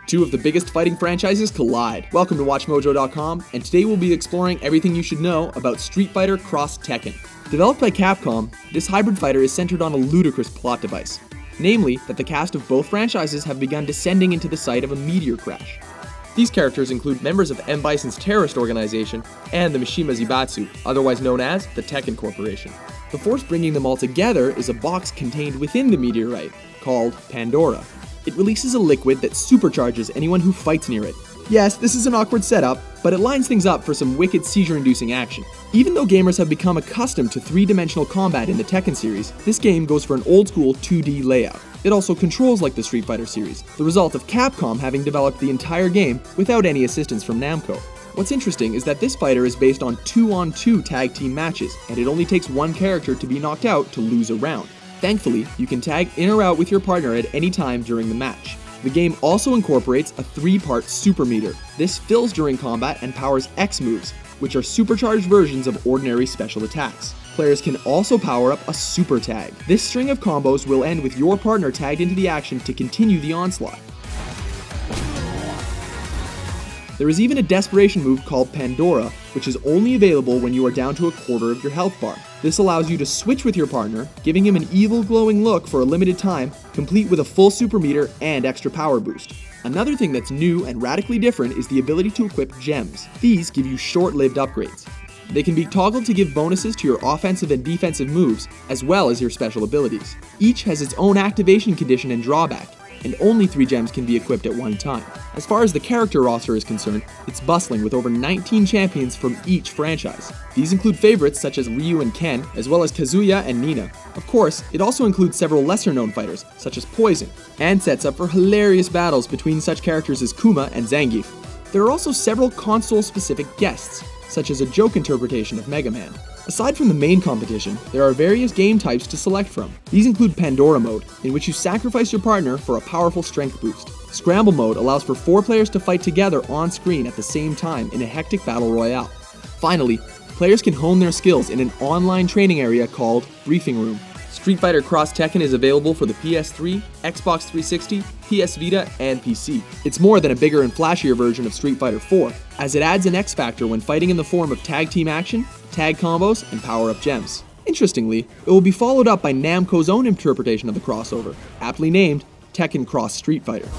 Two of the biggest fighting franchises collide. Welcome to WatchMojo.com, and today we'll be exploring everything you should know about Street Fighter Cross Tekken. Developed by Capcom, this hybrid fighter is centered on a ludicrous plot device. Namely, that the cast of both franchises have begun descending into the site of a meteor crash. These characters include members of M. Bison's terrorist organization and the Mishima Zaibatsu, otherwise known as the Tekken Corporation. The force bringing them all together is a box contained within the meteorite, called Pandora. It releases a liquid that supercharges anyone who fights near it. Yes, this is an awkward setup, but it lines things up for some wicked seizure-inducing action. Even though gamers have become accustomed to three-dimensional combat in the Tekken series, this game goes for an old-school 2D layout. It also controls like the Street Fighter series, the result of Capcom having developed the entire game without any assistance from Namco. What's interesting is that this fighter is based on 2-on-2 tag team matches, and it only takes one character to be knocked out to lose a round. Thankfully, you can tag in or out with your partner at any time during the match. The game also incorporates a 3-part super meter. This fills during combat and powers X moves, which are supercharged versions of ordinary special attacks. Players can also power up a super tag. This string of combos will end with your partner tagged into the action to continue the onslaught. There is even a desperation move called Pandora, which is only available when you are down to a quarter of your health bar. This allows you to switch with your partner, giving him an evil glowing look for a limited time, complete with a full super meter and extra power boost. Another thing that's new and radically different is the ability to equip gems. These give you short-lived upgrades. They can be toggled to give bonuses to your offensive and defensive moves, as well as your special abilities. Each has its own activation condition and drawback, and only 3 gems can be equipped at one time. As far as the character roster is concerned, it's bustling with over 19 champions from each franchise. These include favorites such as Ryu and Ken, as well as Kazuya and Nina. Of course, it also includes several lesser-known fighters, such as Poison, and sets up for hilarious battles between such characters as Kuma and Zangief. There are also several console-specific guests, such as a joke interpretation of Mega Man. Aside from the main competition, there are various game types to select from. These include Pandora mode, in which you sacrifice your partner for a powerful strength boost. Scramble mode allows for 4 players to fight together on screen at the same time in a hectic battle royale. Finally, players can hone their skills in an online training area called Briefing Room. Street Fighter Cross Tekken is available for the PS3, Xbox 360, PS Vita, and PC. It's more than a bigger and flashier version of Street Fighter 4, as it adds an X factor when fighting in the form of tag team action, tag combos, and power-up gems. Interestingly, it will be followed up by Namco's own interpretation of the crossover, aptly named Tekken Cross Street Fighter.